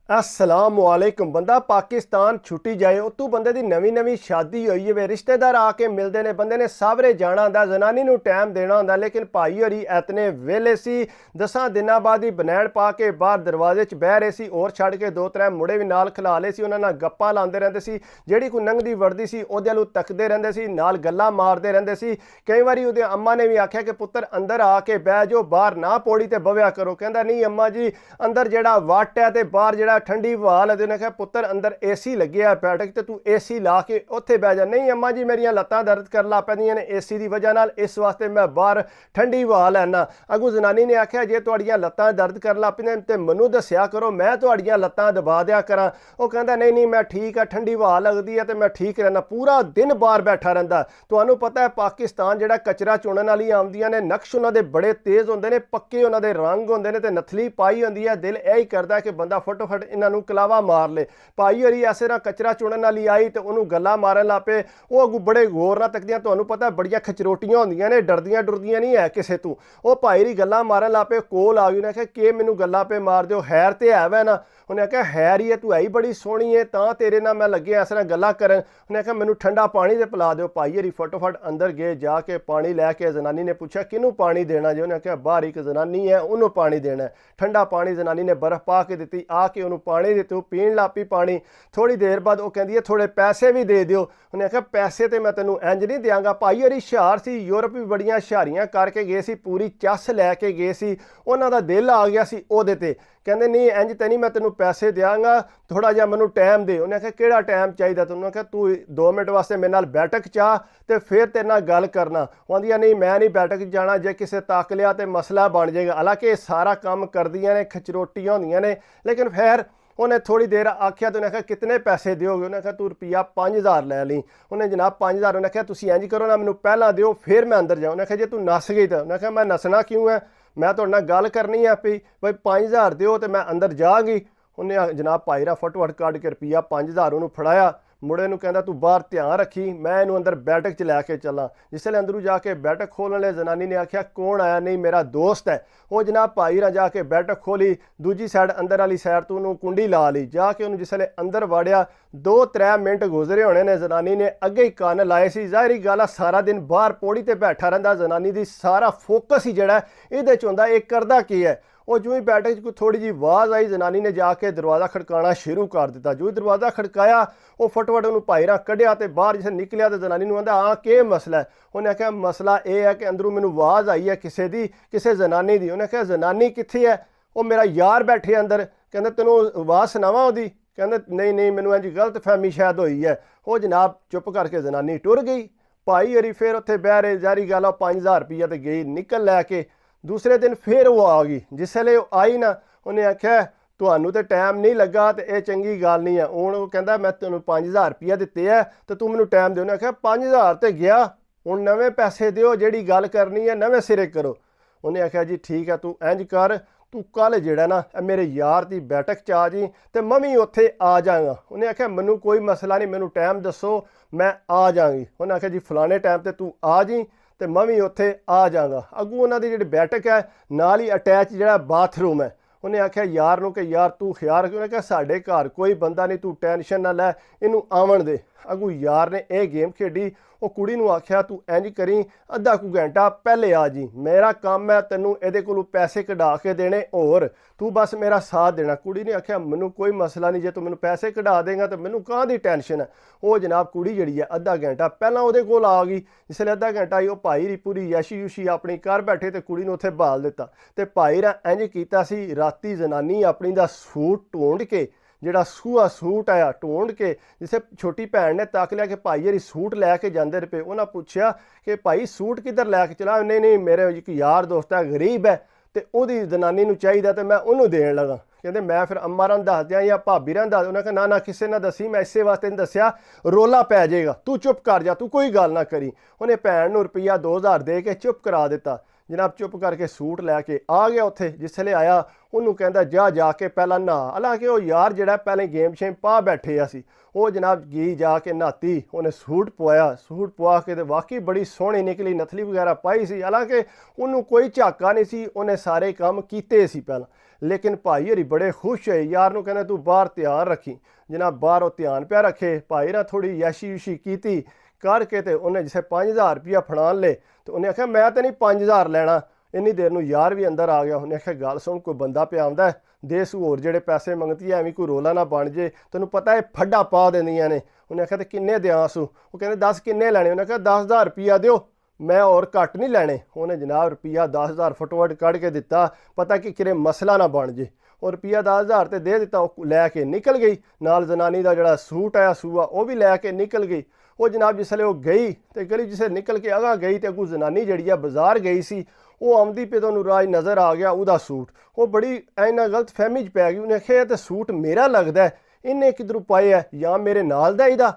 असलामुअलैकुम। बंदा पाकिस्तान छुट्टी जाए उतू बंदे दी नवी नवी शादी हुई है, रिश्तेदार आके मिलते हैं, बंदे ने सावरे जाना होंदा, जनानी नूं टाइम देना होंदा। लेकिन भाई होरी इतने वेले सी, 10 दिनों बाद ही बनैण पा के बाहर दरवाजे च बह रहे सी, और छड़ के 2-3 मुड़े भी नाल खिला ले सी, उन्हां नाल गप्पां लांदे रहिंदे सी। जिहड़ी कोई लंघदी वड़दी सी उहदे वल्ल तकदे रहिंदे सी, नाल गल्लां मारदे रहिंदे सी। कई वारी उहदे अम्मा ने भी आख्या कि पुत्तर अंदर आके बह जाओ, बाहर ना पौड़ी ते बव्या करो। कहंदा नहीं अम्मा जी, अंदर जिहड़ा वट है ते बाहर जिहड़ा ठंडी हवा लगदी। उन्हें कहा पुत्तर अंदर एसी लगे है बैठक ते तू एसी ला के उत्थे बह जा। नहीं अम्मा जी मेरिया लत्तां दर्द कर ला पैंदियां ने एसी की वजह नाल, इस वास्ते मैं बाहर ठंडी हवा लैना। अगू जनानी ने आख्या जे तुहाड़ियां लत्तां दर्द कर ला पैंदियां ते मैनू दस्सिया करो, मैं तुहाड़ियां लत्तां दबा दिया करा। वो कहंदा नहीं नहीं मैं ठीक है, ठंडी हवा लगदी है ते मैं ठीक रहना, पूरा दिन बाहर बैठा रहिंदा। तुहानू पता है पाकिस्तान जिहड़ा कचरा चुनण वाली आउंदियां ने, नक्श उन्हां दे बड़े तेज हुंदे ने, पक्के उन्हां दे रंग हुंदे ने ते नथली पाई हुंदी है। दिल यही करदा कि बंदा फटोफट इन्हां नू कलावा मार ले। भाई होरी ऐसे ना कचरा चुनण वाली आई तो उन्होंने गल्लां मारन ला पे। वो अगू बड़े गौर नाल तकदियां, तुहानू पता बड़ियां खचरोटियां होंदियां ने, डरदियां डुरदियां नहीं है किसे तू। वो भाई री गल्लां मारन ला पे, कोल आ गई। उन्हें आख्या कि मैनू गल्लां पे मार दो, हैर ते है वै ना। उन्हें आख्या हैर ही है, तू है ही बड़ी सोहनी है, तां तेरे नाल मैं लगे इस तरह गल्लां करन। उन्हें आख्या मैनू ठंडा पानी ते पिला दो। भाई होरी फटोफट अंदर गए, जाके पानी लैके जनानी ने पूछा किनू पानी देना जी। उन्हें आख्या बाहर एक जनानी है उन्होंने पानी देना है। ठंडा पानी जनानी ने बर्फ पा के दी, आके उन्होंने पानी दिते, पीण ला पी पानी। थोड़ी देर बाद वो कहती है थोड़े पैसे भी दे दियो। उन्हें आख्या पैसे तो मैं तेनों इंज नहीं देंगा। भाई होरी हुशियार सी, यूरोप भी बड़ियां हुशियारियां करके गए सी, पूरी चस लैके गए सी। उन्हां दा दिल आ गया सी ओहदे ते, कहंदे नहीं इंज ते नहीं मैं तेनों पैसे देंगा, थोड़ा जिहा मैनू टाइम दे। उन्हें आख्या किहड़ा टाइम चाहिए तैनूं? आख्या तू 2 मिनट वास्ते मेरे नाल बैठक चा ते फिर तेरे नाल गल करना। आंदिया नहीं मैं नहीं बैठक जाना, जे किसे तक लिया तो मसला बन जाएगा। हालांकि सारा काम करदियां ने, खचरोटियां होंदियां ने। लेकिन फिर उन्हें थोड़ी देर आख्या तो उन्हें आख्या कितने पैसे दोगे? उन्हें आख्या तू रुपया 5000 लै ली। उन्हें जनाब 5000। उन्हें आख्या तुसीं इंज करो ना, मैनू पहला दिओ फिर मैं अंदर जाऊँ। उन्हें आख्या जे तू नस गई तो? उन्हें आख्या मैं नसना क्यों है, मैं तुहाडे नाल गल करनी है पई, भाई 5000 दिओ तो मैं अंदर जागी। उन्हें जनाब भाई रा फटोफट कढ़ के रुपया 5000 उन्होंने फड़ाया। मुड़े नूं कहंदा तू बाहर ध्यान रखी, मैं इनू अंदर बैठक च लैके चला। जिसले अंदरू जाके बैठक खोलने ले जनानी ने आख्या कौन आया? नहीं मेरा दोस्त है। वो जनाब भाई रा जाके बैठक खोली, दूजी साइड अंदर वाली साइड तो उन्होंने कुंडी ला ली। जाके उन्होंने जिसले अंदर वाड़िया, 2-3 मिनट गुजरे होने ने, जनानी ने अगे ही कन्न लाए सी। जाहिर गल आ सारा दिन बाहर पौड़ी ते बैठा रहिंदा, जनानी दी सारा फोकस ही जिहड़ा इहदे च हुंदा इह करदा की है। वो जो ही बैठक च कोई थोड़ी जी आवाज़ आई, जनानी ने जाके दरवाज़ा खड़काना शुरू कर दिता। जो ही दरवाज़ा खड़काया वो फटोफट उन्होंने भाई रा कढ़िया ते बाहर जिसे निकलिया तो जनानी नूं आंदा हाँ केह् मसला है? उन्हें आख्या मसला यह है कि अंदरों मैनू आवाज़ आई है किसे दी, किसे जनानी दी। उन्हें आख्या जनानी कित्थे है? वो मेरा यार बैठे अंदर। कहंदे तैनूं आवाज़ सुनावां ओहदी? कहंदे नहीं नहीं मैनू इंज गलत फहमी शायद होई है। वो जनाब चुप करके जनानी टुर गई। भाई होरी फिर उत्थे बह रहे, जारी गल आ 5000 रुपया तो गई निकल लैके। दूसरे दिन फिर वो आ गई। जिसले आई ना, उन्हें आख्या तुहानू तो टाइम नहीं लगा तो यह चंगी गल नहीं है। हुण वो कहंदा मैं तेनों 5000 रुपया दिते है तो तू मैनू टाइम दे। उन्हें आख्या 5000 तो गया, हुण नवे पैसे दिओ, जिहड़ी गल करनी है नवे सिरे करो। उन्हें आख्या जी ठीक है, तू इंज कर, तू कल जिहड़ा ना मेरे यार की बैठक च आ जी तो मैं भी उत्थे आ जाऊँगा। उन्हें आख्या मैनू कोई मसला नहीं, मैनू टाइम दसो मैं आ जाऊँगी। उन्हें आख्या जी फलाने टाइम ते तू आ जी तो मैं भी उत्थे आ जाऊँगा। अगू उन्हों की जी बैठक है नाल ही अटैच जो बाथरूम है। उन्हें आख्या यार नूं कि यार तू ख्याल रख। उन्हें कहा साढ़े घर कोई बंदा नहीं, तू टेंशन ना लै, इनू आवन दे। अगू यार ने यह गेम खेडी। वो कुड़ी नूं आख्या तू इंज करी अद्धा कु घंटा पहले आ जी, मेरा काम है तेनों इहदे कोलों पैसे कढा के देने, और तू बस मेरा साथ देना। कुड़ी ने आख्या मैनू कोई मसला नहीं, जे तू मैनू पैसे कढा देगा तो मैनू कहाँ दी टेंशन है। वो जनाब कुड़ी जिहड़ी है अद्धा घंटा पहला उहदे कोल आ गई। जिसले अद्धा घंटा आई, वो भाई री पूरी यशी युशी अपनी कर बैठे तो कुड़ी नूं उत्थे बाल दिता। तो भाई रा इंज कीता सी, राती जनानी अपनी दा सूट ढूंढ के, जिहड़ा सूआ सूट आया ढूंढ के, जिसे छोटी भैन ने तक लिया कि भाई हरी सूट लैके जाते रुपये। उन्हें पूछया कि भाई सूट किधर लैके चला? नहीं नहीं मेरे एक यार दोस्त है गरीब है तो वही जनानी नूं चाहिए तो मैं उन्होंने देन लगा। कहते मैं फिर अम्मा रन दस दियाँ या भाभी रन दस। उन्हें कहा ना ना किसी ने दसी, मैं इसे वास्ते नहीं दसिया, रोला पै जाएगा, तू चुप कर जा, तू कोई गल ना करी। उन्हें भैन नूं रुपया 2000 दे के चुप करा दिता। जनाब चुप करके सूट लैके आ गया उत्थे। जिसले आया ਉਹਨੂੰ ਕਹਿੰਦਾ ਜਾ ਜਾ ਕੇ ਪਹਿਲਾਂ ਨਹਾ। ਹਾਲਾਂਕਿ ਉਹ ਯਾਰ ਜਿਹੜਾ ਪਹਿਲੇ ਗੇਮ ਸ਼ੇਮ ਪਾ ਬੈਠੇ ਸੀ, ਉਹ ਜਨਾਬ ਗਈ ਜਾ ਕੇ ਨਹਾਤੀ, ਉਹਨੇ ਸੂਟ ਪਵਾਇਆ, ਸੂਟ ਪਵਾ ਕੇ ਤੇ ਵਾਕਈ ਬੜੀ ਸੋਹਣੀ ਨਿਕਲੀ, ਨਥਲੀ ਵਗੈਰਾ ਪਾਈ ਸੀ। ਹਾਲਾਂਕਿ ਉਹਨੂੰ ਕੋਈ ਝਾਕਾ ਨਹੀਂ ਸੀ, ਉਹਨੇ ਸਾਰੇ ਕੰਮ ਕੀਤੇ ਸੀ ਪਹਿਲਾਂ। ਲੇਕਿਨ ਭਾਈ ਹੋਰੀ ਬੜੇ ਖੁਸ਼ ਹੋਏ, ਯਾਰ ਨੂੰ ਕਹਿੰਦਾ ਤੂੰ ਬਾਹਰ ਧਿਆਨ ਰੱਖੀ। ਜਨਾਬ ਬਾਹਰ ਉਹ ਧਿਆਨ ਪਿਆ ਰੱਖੇ। ਭਾਈ ਨਾਲ ਥੋੜੀ ਯਾਸ਼ੀ ਯੂਸ਼ੀ ਕੀਤੀ ਕਰਕੇ ਤੇ ਉਹਨੇ ਜਿਸੇ 5000 ਰੁਪਇਆ ਫੜਾਣ ਲਏ ਤੇ ਉਹਨੇ ਆਖਿਆ ਮੈਂ ਤਾਂ ਨਹੀਂ 5000 ਲੈਣਾ। ਇੰਨੀ ਦੇਰ ਨੂੰ ਯਾਰ ਵੀ ਅੰਦਰ ਆ ਗਿਆ। ਉਹਨੇ ਆਖਿਆ ਗੱਲ ਸੁਣ, ਕੋਈ ਬੰਦਾ ਪਿਆ ਆਉਂਦਾ ਦੇ ਸੂ ਹੋਰ ਜਿਹੜੇ ਪੈਸੇ ਮੰਗਦੀ ਐਵੇਂ ਕੋਈ ਰੋਲਾ ਨਾ ਬਣ ਜੇ, ਤੈਨੂੰ ਪਤਾ ਇਹ ਫੱਡਾ ਪਾ ਦਿੰਦੀਆਂ ਨੇ। ਉਹਨੇ ਆਖਿਆ ਤੇ ਕਿੰਨੇ ਦਿਆਂ ਸੂ? ਉਹ ਕਹਿੰਦੇ 10 ਕਿੰਨੇ ਲੈਣੇ? ਉਹਨੇ ਆਖਿਆ 10000 ਰੁਪਇਆ ਦਿਓ, ਮੈਂ ਹੋਰ ਘੱਟ ਨਹੀਂ ਲੈਣੇ। ਉਹਨੇ ਜਨਾਬ ਰੁਪਈਆ 10000 ਫਟੋਫਟ ਕੱਢ ਕੇ ਦਿੱਤਾ, ਪਤਾ ਕਿ ਕਿਰੇ ਮਸਲਾ ਨਾ ਬਣ ਜੇ। ਉਹ ਰੁਪਈਆ 10000 ਤੇ ਦੇ ਦਿੱਤਾ। ਉਹ ਲੈ ਕੇ ਨਿਕਲ ਗਈ, ਨਾਲ ਜਨਾਨੀ ਦਾ ਜਿਹੜਾ ਸੂਟ ਆਇਆ ਸੂਆ ਉਹ ਵੀ ਲੈ ਕੇ ਨਿਕਲ ਗਈ। ਉਹ ਜਨਾਬ ਜਿਸਲੇ ਉਹ ਗਈ ਤੇ ਗਲੀ ਜਿਸੇ ਨਿਕਲ ਕੇ ਅਗਾਂਹ ਗਈ ਤੇ ਅੱਗੋਂ ਜਨਾਨੀ ਜਿਹੜੀ ਆ ਬਾਜ਼ਾਰ ਗਈ ਸੀ, ਉਹ ਆਉਂਦੀ ਪਈ ਤਾਂ ਉਹਨੂੰ ਰਾਜ ਨਜ਼ਰ ਆ ਗਿਆ ਉਹਦਾ ਸੂਟ। ਉਹ ਬੜੀ ਐਨਾ ਗਲਤ ਫਹਿਮੀ 'ਚ ਪੈ ਗਈ। ਉਹਨੇ ਆਖਿਆ ਇਹ ਤਾਂ ਸੂਟ ਮੇਰਾ ਲੱਗਦਾ, ਇਹਨੇ ਕਿੱਧਰੋਂ ਪਾਏ ਹੈ ਜਾਂ ਮੇਰੇ ਨਾਲ ਦਾ ਇਹਦਾ।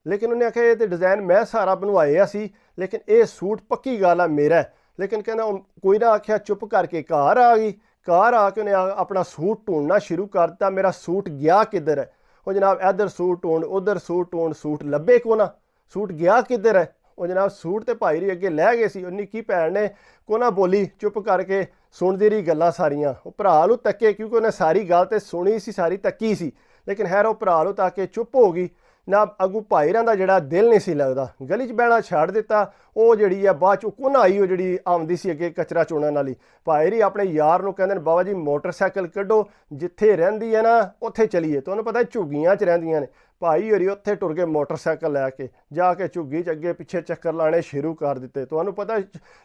ਲੇਕਿਨ ਉਹਨੇ ਆਖਿਆ ਇਹ ਤਾਂ ਡਿਜ਼ਾਈਨ ਮੈਂ ਸਾਰਾ ਬਣਵਾਇਆ ਸੀ, ਲੇਕਿਨ ਇਹ ਸੂਟ ਪੱਕੀ ਗੱਲ ਆ ਮੇਰਾ। ਲੇਕਿਨ ਕਹਿੰਦਾ ਕੋਈ ਨਾ, ਆਖਿਆ ਚੁੱਪ ਕਰਕੇ ਘਰ ਆ ਗਈ। ਘਰ ਆ ਕੇ ਉਹਨੇ ਆਪਣਾ ਸੂਟ ਢੂੰਡਣਾ ਸ਼ੁਰੂ ਕਰ ਦਿੱਤਾ, ਮੇਰਾ ਸੂਟ ਗਿਆ ਕਿੱਧਰ ਹੈ। ਉਹ ਜਨਾਬ ਇੱਧਰ ਸੂਟ ਢੂੰਡ, ਉੱਧਰ ਸੂਟ ਢੂੰਡ, ਸੂਟ ਲੱਭੇ ਕੋ ਨਾ, ਸੂਟ ਗਿਆ ਕਿੱਧਰ ਹੈ। ਉਹ ਜਨਾਬ ਸੂਟ ਤੇ ਭਾਈ ਰੀ ਅੱਗੇ ਲੈ ਗਏ ਸੀ। ਉਹ ਨਿੱਕੀ ਭੈਣ ਨੇ ਕੋ ਨਾ ਬੋਲੀ, ਚੁੱਪ ਕਰਕੇ ਸੁਣਦੀ ਰਹੀ ਗੱਲਾਂ ਸਾਰੀਆਂ। ਉਹ ਭਰਾ ਨੂੰ ਤੱਕੇ, ਕਿਉਂਕਿ ਉਹਨੇ ਸਾਰੀ ਗੱਲ ਤੇ ਸੁਣੀ ਸੀ, ਸਾਰੀ ਤੱਕੀ ਸੀ। ਲੇਕਿਨ ਖੈਰ ਉਹ ਭਰਾ ਨੂੰ ਤੱਕ ਕੇ ਚੁੱਪ ਹੋ ਗਈ। ਨਾ ਅੱਗੂ ਭਾਈ ਰਾਂ ਦਾ ਜਿਹੜਾ ਦਿਲ ਨਹੀਂ ਸੀ ਲੱਗਦਾ, ਗਲੀ 'ਚ ਬਹਿਣਾ ਛੱਡ ਦਿੱਤਾ। ਉਹ ਜਿਹੜੀ ਆ ਬਾਅਦ 'ਚ ਕੋਨਾ ਆਈ, ਉਹ ਜਿਹੜੀ ਆਉਂਦੀ ਸੀ ਅੱਗੇ ਕਚਰਾ ਚੁਣਨ ਵਾਲੀ। ਭਾਈ ਰੀ ਆਪਣੇ ਯਾਰ ਨੂੰ ਕਹਿੰਦੇ ਨੇ ਬਾਬਾ ਜੀ ਮੋਟਰਸਾਈਕਲ ਕੱਢੋ, ਜਿੱਥੇ ਰਹਿੰਦੀ ਹੈ ਨਾ ਉੱਥੇ ਚਲੀਏ। ਤੁਹਾਨੂੰ ਪਤਾ ਝੁੱਗੀਆਂ 'ਚ ਰਹਿੰਦੀਆਂ ਨੇ। ਭਾਈ ਹੋਰੀ ਉੱਥੇ ਟੁਰ ਗਏ ਮੋਟਰਸਾਈਕਲ ਲੈ ਕੇ, ਜਾ ਕੇ ਝੁੱਗੀ 'ਚ ਅੱਗੇ ਪਿੱਛੇ ਚੱਕਰ ਲਾਣੇ ਸ਼ੁਰੂ ਕਰ ਦਿੱਤੇ। ਤੁਹਾਨੂੰ ਪਤਾ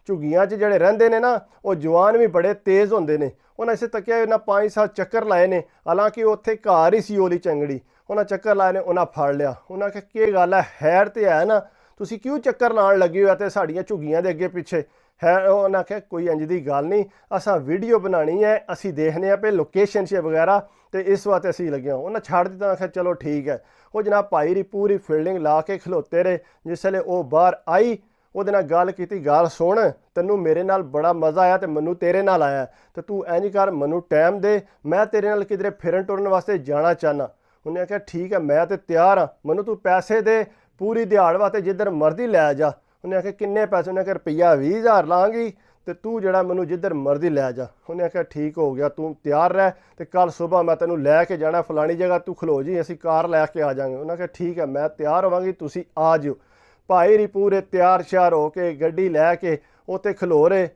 ਝੁੱਗੀਆਂ 'ਚ ਜਿਹੜੇ ਰਹਿੰਦੇ ਨੇ ਨਾ, ਉਹ ਜਵਾਨ ਵੀ ਬੜੇ ਤੇਜ਼ ਹੁੰਦੇ ਨੇ। ਉਹਨਾਂ ਇਸੇ ਤੱਕਿਆ ਇਹਨਾਂ 5-7 ਚੱਕਰ ਲਾਏ ਨੇ। ਹਾਲਾਂਕਿ ਉੱਥੇ ਘਰ ਹੀ ਸੀ ਓਲੀ ਚੰਗੜੀ। ਉਹਨਾਂ ਚੱਕਰ ਲਾਏ ਨੇ, ਉਹਨਾਂ ਫੜ ਲਿਆ। ਉਹਨਾਂ ਆਖਿਆ ਕੀ ਗੱਲ ਹੈ, ਹੈਰ ਤੇ ਹੈ ਨਾ, ਤੁਸੀਂ ਕਿਉਂ ਚੱਕਰ ਲਾਉਣ ਲੱਗੇ ਹੋ ਤੇ ਸਾਡੀਆਂ ਝੁੱਗੀਆਂ ਦੇ ਅੱਗੇ ਪਿੱਛੇ ਹੈ? ਉਹਨਾਂ ਆਖਿਆ ਕੋਈ ਇੰਜ ਦੀ ਗੱਲ ਨਹੀਂ, ਅਸਾਂ ਵੀਡੀਓ ਬਣਾਉਣੀ ਹੈ, ਅਸੀਂ ਦੇਖਦੇ ਹਾਂ ਪਏ ਲੋਕੇਸ਼ਨ 'ਚ ਵਗੈਰਾ, ਤੇ ਇਸ ਵਾਸਤੇ ਅਸੀਂ ਲੱਗੇ ਹਾਂ। ਉਹਨਾਂ ਛੱਡ ਦਿੱਤਾ। ਆਖਿਆ ਚਲੋ ਠੀਕ ਹੈ। ਉਹ ਜਨਾਬ ਭਾਈ ਦੀ ਪੂਰੀ ਫੀਲਡਿੰਗ ਲਾ ਕੇ ਖਲੋਤੇ ਰਹੇ। ਜਿਸਲੇ ਉਹ ਬਾਹਰ ਆਈ, ਉਹਦੇ ਨਾਲ ਗੱਲ ਕੀਤੀ, ਗੱਲ ਸੁਣ ਤੈਨੂੰ ਮੇਰੇ ਨਾਲ ਬੜਾ ਮਜ਼ਾ ਆਇਆ ਤੇ ਮੈਨੂੰ ਤੇਰੇ ਨਾਲ ਆਇਆ, ਤੇ ਤੂੰ ਇੰਜ ਕਰ ਮੈਨੂੰ ਟਾਈਮ ਦੇ, ਮੈਂ ਤੇਰੇ ਨਾਲ ਕਿਧਰੇ ਫਿਰਨ ਟੁਰਨ ਵਾਸਤੇ ਜਾਣਾ ਚਾਹੁੰਦਾ। ਉਹਨੇ ਆਖਿਆ ਠੀਕ ਹੈ ਮੈਂ ਤੇ ਤਿਆਰ ਹਾਂ, ਮੈਨੂੰ ਤੂੰ ਪੈਸੇ ਦੇ ਪੂਰੀ ਦਿਹਾੜ ਵਾਸਤੇ ਜਿੱਧਰ ਮਰਜ਼ੀ ਲੈ ਜਾ। ਉਹਨੇ ਆਖਿਆ ਕਿੰਨੇ ਪੈਸੇ? ਉਹਨੇ ਆਖਿਆ ਰੁਪਈਆ 20000 ਲਾਂਗੀ ਤੇ ਤੂੰ ਜਿਹੜਾ ਮੈਨੂੰ ਜਿੱਧਰ ਮਰਜ਼ੀ ਲੈ ਜਾ। ਉਹਨੇ ਆਖਿਆ ਠੀਕ ਹੋ ਗਿਆ, ਤੂੰ ਤਿਆਰ ਰਹਿ ਤੇ ਕੱਲ ਸਵੇਰ ਮੈਂ ਤੈਨੂੰ ਲੈ ਕੇ ਜਾਣਾ ਫਲਾਣੀ ਜਗ੍ਹਾ, ਤੂੰ ਖਲੋ ਜੀ, ਅਸੀਂ ਕਾਰ ਲੈ ਕੇ ਆ ਜਾਵਾਂਗੇ। ਉਹਨੇ ਆਖਿਆ ਠੀਕ ਹੈ ਮੈਂ ਤਿਆਰ ਹੋਵਾਂਗੀ, ਤੁਸੀਂ ਆ ਜਿਓ। ਭਾਈ ਰੀ ਪੂਰੇ ਤਿਆਰ ਸ਼ਿਆਰ ਹੋ ਕੇ ਗੱਡੀ ਲੈ ਕੇ ਉੱਥੇ ਖਲੋ ਰਹੇ।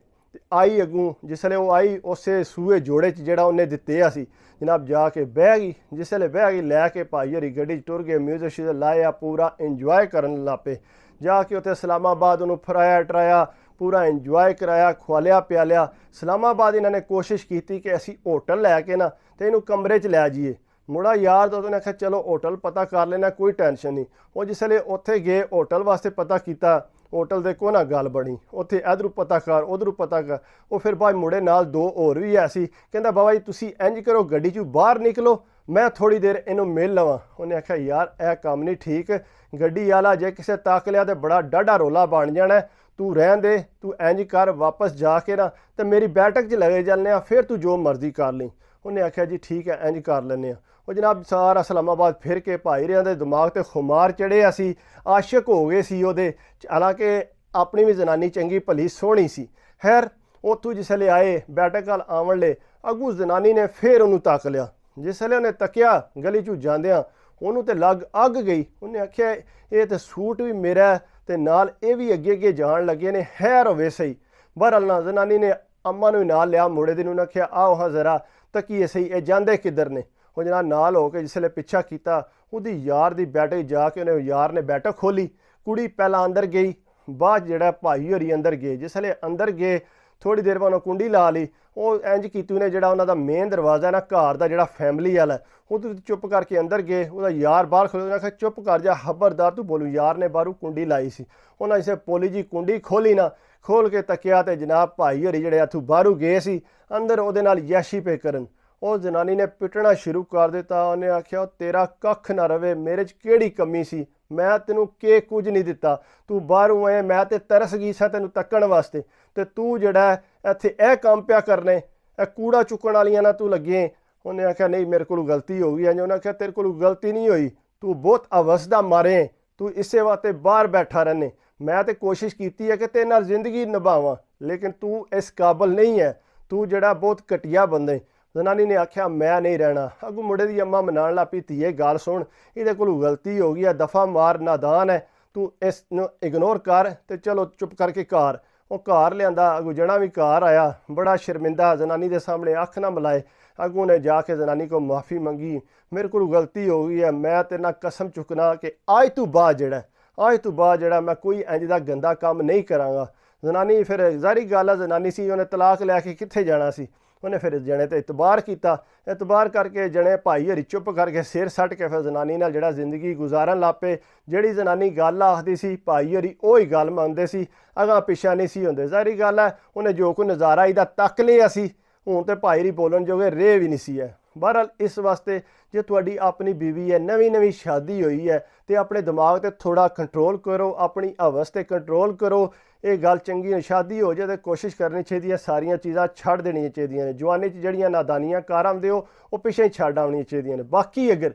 ਆਈ ਅੱਗੋਂ, ਜਿਸਲੇ ਉਹ ਆਈ ਉਸੇ ਸੂਏ ਜੋੜੇ 'ਚ ਜਿਹੜਾ ਉਹਨੇ ਦਿੱਤੇ ਸੀ ਜਨਾਬ, ਜਾ ਕੇ ਬਹਿ ਗਈ। ਜਿਸਲੇ ਬਹਿ ਗਈ ਲੈ ਕੇ ਭਾਈ ਹੋਰੀ ਗੱਡੀ 'ਚ ਟੁਰ ਗਏ, ਮਿਊਜ਼ਿਕ ਸ਼ੀਜ਼ਕ ਲਾਇਆ, ਪੂਰਾ ਇੰਜੋਏ ਕਰਨ ਲੱਗ ਪਏ। ਜਾ ਕੇ ਉੱਥੇ ਇਸਲਾਮਾਬਾਦ ਉਹਨੂੰ ਫਰਾਇਆ ਟਰਾਇਆ, ਪੂਰਾ ਇੰਜੋਏ ਕਰਾਇਆ, ਖਵਾਲਿਆ ਪਿਆਲਿਆ। ਇਸਲਾਮਾਬਾਦ ਇਹਨਾਂ ਨੇ ਕੋਸ਼ਿਸ਼ ਕੀਤੀ ਕਿ ਅਸੀਂ ਹੋਟਲ ਲੈ ਕੇ ਨਾ ਤੇ ਇਹਨੂੰ ਕਮਰੇ 'ਚ ਲੈ ਜਾਈਏ। ਮੁੰਡਾ ਯਾਰ ਤਾਂ ਉਹਨੇ ਆਖਿਆ ਚਲੋ ਹੋਟਲ ਪਤਾ ਕਰ ਲੈਣਾ, ਕੋਈ ਟੈਨਸ਼ਨ ਨਹੀਂ। ਉਹ ਜਿਸਲੇ ਉੱਥੇ ਗਏ ਹੋਟਲ ਵਾਸਤੇ ਪਤਾ ਕੀਤਾ, ਹੋਟਲ ਦੇ ਕੋ ਨਾ ਗੱਲ ਬਣੀ। ਉੱਥੇ ਇੱਧਰੋਂ ਪਤਾ ਕਰ, ਉੱਧਰੋਂ ਪਤਾ ਕਰ। ਉਹ ਫਿਰ ਬਾਅਦ ਮੁੰਡੇ ਨਾਲ 2 ਹੋਰ ਵੀ ਐਸੀ, ਕਹਿੰਦਾ ਬਾਬਾ ਜੀ ਤੁਸੀਂ ਇੰਜ ਕਰੋ, ਗੱਡੀ 'ਚੋਂ ਬਾਹਰ ਨਿਕਲੋ, ਮੈਂ ਥੋੜ੍ਹੀ ਦੇਰ ਇਹਨੂੰ ਮਿਲ ਲਵਾਂ। ਉਹਨੇ ਆਖਿਆ ਯਾਰ ਇਹ ਕੰਮ ਨਹੀਂ ਠੀਕ, ਗੱਡੀ ਵਾਲਾ ਜੇ ਕਿਸੇ ਤੱਕ ਲਿਆ ਤਾਂ ਬੜਾ ਡਾਢਾ ਰੋਲਾ ਬਣ ਜਾਣਾ, ਤੂੰ ਰਹਿਣ ਦੇ, ਤੂੰ ਇੰਜ ਕਰ ਵਾਪਸ ਜਾ ਕੇ ਨਾ ਤੇ ਮੇਰੀ ਬੈਠਕ 'ਚ ਲਗੇ ਚੱਲਨੇ ਆ, ਫਿਰ ਤੂੰ ਜੋ ਮਰਜ਼ੀ ਕਰ ਲਈ। ਉਹਨੇ ਆਖਿਆ ਜੀ ਠੀਕ ਹੈ ਇੰਜ ਕਰ ਲੈਂਦੇ ਹਾਂ। ਉਹ ਜਨਾਬ ਸਾਰਾ ਇਸਲਾਮਾਬਾਦ ਫਿਰ ਕੇ ਭਾਈ ਰਿਆਂ ਦੇ ਦਿਮਾਗ 'ਤੇ ਖੁਮਾਰ ਚੜ੍ਹਿਆ ਸੀ, ਆਸ਼ਿਕ ਹੋ ਗਏ ਸੀ ਉਹਦੇ। ਹਾਲਾਂਕਿ ਆਪਣੀ ਵੀ ਜਨਾਨੀ ਚੰਗੀ ਭਲੀ ਸੋਹਣੀ ਸੀ। ਖੈਰ ਉੱਥੋਂ ਜਿਸਲੇ ਆਏ ਬੈਠਕ ਵੱਲ ਆਉਣ ਲਈ, ਅੱਗੋਂ ਜਨਾਨੀ ਨੇ ਫਿਰ ਉਹਨੂੰ ਤੱਕ ਲਿਆ। ਜਿਸਲੇ ਉਹਨੇ ਤੱਕਿਆ ਗਲੀ 'ਚੋਂ ਜਾਂਦਿਆਂ ਉਹਨੂੰ ਤੇ ਲੱਗ ਅੱਗ ਗਈ। ਉਹਨੇ ਆਖਿਆ ਇਹ ਤਾਂ ਸੂਟ ਵੀ ਮੇਰਾ ਤੇ ਨਾਲ ਇਹ ਵੀ ਅੱਗੇ ਅੱਗੇ ਜਾਣ ਲੱਗੇ ਨੇ, ਹੈਰ ਹੋਵੇ ਸਹੀ। ਬਹਰਹਾਲ ਨਾ ਜਨਾਨੀ ਨੇ ਅੰਮਾ ਨੂੰ ਨਾਲ ਲਿਆ, ਮੁੰਡੇ ਦੀ ਨੂੰ ਆਖਿਆ ਆਓ ਹਾਂ ਜ਼ਰਾ ਤੱਕੀਏ ਸਹੀ, ਇਹ ਜਾਂਦੇ ਕਿੱਧਰ ਨੇ। ਉਹ ਜਨਾਬ ਨਾਲ ਹੋ ਕੇ ਜਿਸਲੇ ਪਿੱਛਾ ਕੀਤਾ, ਉਹਦੀ ਯਾਰ ਦੀ ਬੈਠਕ ਜਾ ਕੇ ਉਹਨੇ ਯਾਰ ਨੇ ਬੈਠਕ ਖੋਲੀ। ਕੁੜੀ ਪਹਿਲਾਂ ਅੰਦਰ ਗਈ, ਬਾਅਦ ਜਿਹੜਾ ਭਾਈ ਹੋਰੀ ਅੰਦਰ ਗਏ। ਜਿਸਲੇ ਅੰਦਰ ਗਏ ਥੋੜ੍ਹੀ ਦੇਰ ਬਾਅਦ ਕੁੰਡੀ ਲਾ ਲਈ। ਉਹ ਇੰਜ ਕੀਤੀ ਉਹਨੇ, ਜਿਹੜਾ ਉਹਨਾਂ ਦਾ ਮੇਨ ਦਰਵਾਜ਼ਾ ਨਾ ਘਰ ਦਾ ਜਿਹੜਾ ਫੈਮਿਲੀ ਵਾਲਾ, ਉਹ ਚੁੱਪ ਕਰਕੇ ਅੰਦਰ ਗਏ। ਉਹਦਾ ਯਾਰ ਬਾਹਰ ਖਲੋ ਕੇ ਚੁੱਪ ਕਰ ਜਾ, ਖਬਰਦਾਰ ਤੂੰ ਬੋਲੂ। ਯਾਰ ਨੇ ਬਾਹਰੋਂ ਕੁੰਡੀ ਲਾਈ ਸੀ, ਉਹਨਾਂ ਇਸੇ ਪੋਲੀ ਜੀ ਕੁੰਡੀ ਖੋਲੀ ਨਾ, ਖੋਲ ਕੇ ਤੱਕਿਆ ਤੇ ਜਨਾਬ ਭਾਈ ਹੋਰੀ ਜਿਹੜੇ ਇੱਥੋਂ ਬਾਹਰੋਂ ਗਏ ਸੀ ਅੰਦਰ ਉਹਦੇ ਨਾਲ ਯਾਸ਼ੀ ਪੇ ਕਰਨ। ਉਹ ਜਨਾਨੀ ਨੇ ਪਿੱਟਣਾ ਸ਼ੁਰੂ ਕਰ ਦਿੱਤਾ। ਉਹਨੇ ਆਖਿਆ ਤੇਰਾ ਕੱਖ ਨਾ ਰਵੇ, ਮੇਰੇ 'ਚ ਕਿਹੜੀ ਕਮੀ ਸੀ, मैं तेनू के कुछ नहीं दिता, तू बाहरों आए, मैं ते तरस गई सा तेनू तक्कण वास्ते, ते तू जिहड़ा इत्थे यह काम पिया करने, कूड़ा चुकण वालियां ना तू लगे। उन्हें आख्या नहीं मेरे को गलती हो गई है। उन्हें आख्या तेरे को गलती नहीं हुई, तू बहुत अवसदा मारे, तू इसे वास्ते बाहर बैठा रहने। मैं तो कोशिश की है कि तेरे नाल जिंदगी निभावां, लेकिन तू इस काबल नहीं है, तू जड़ा बहुत घटिया बंदे। जनानी ने आख्या मैं नहीं रहना। अगू मुंडे दी अम्मा मनाण ला पई, धीए गल सुन, इहदे कोल गलती हो गई है, दफा मार, नादान है, तू इस इग्नोर कर ते चलो चुप करके घर। वो घर लिया, अगू जना भी घर आया बड़ा शर्मिंदा, जनानी के सामने अख ना मिलाए। अगू ने जाके जनानी को माफ़ी मंगी, मेरे को गलती हो गई है, मैं तेरे नाल कसम चुकना कि आज तू बाद जड़ा मैं कोई इंज दा गंदा काम नहीं करांगा। जनानी फिर जारी गल है, जनानी सी, उन्हें तलाक लैके कित्थे जाना सी। उन्हें फिर जने तो इतबार किया, इतबार करके जने भाई हरी चुप करके सिर सट के फिर जनानी नाल जड़ा जिंदगी गुजारन लग पे। जिहड़ी जनानी गल आखदी सी भाई हरी उही गल मनदे सी, अगां पिछा नहीं सी हुंदे। जारी गल है, उन्हें जो कोई नज़ारा इहदा तक लिया सी, हुण ते भाई हरी बोलन जोगे रेह भी नहीं सी है। बहरहाल इस वास्ते जे तुहाडी अपनी बीवी है, नवीं शादी हुई है, तो अपने दिमाग ते थोड़ा कंट्रोल करो, अपनी हवस ते कंट्रोल करो। ये गल चंगी शादी हो जाए तो कोशिश करनी चाहिए सारिया चीज़ां छड्ड देनियां चाहिए ने। जवानी च जड़ियां नादानियां कार आउंदे हो वो पिछे ही छड्ड आउणियां चाहिए ने। बाकी अगर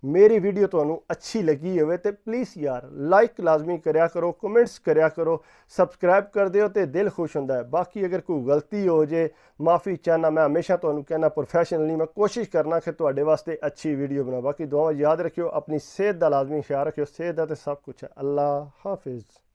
मेरी वीडियो तुहानू अच्छी लगी हो तो प्लीज़ यार लाइक लाजमी करया करो, कमेंट्स करया करो, सब्सक्राइब कर दिओ तो दिल खुश होंदा है। बाकी अगर कोई गलती हो जाए माफ़ी चाहना, मैं हमेशा तुहानू कहना प्रोफैशनली मैं कोशिश करना कि तुहाडे वास्ते अच्छी वीडियो बना। बाकी दुआवां याद रखियो, अपनी सेहत का लाजमी ख्याल रखियो, सेहत का तो सब कुछ है। अल्लाह हाफिज़।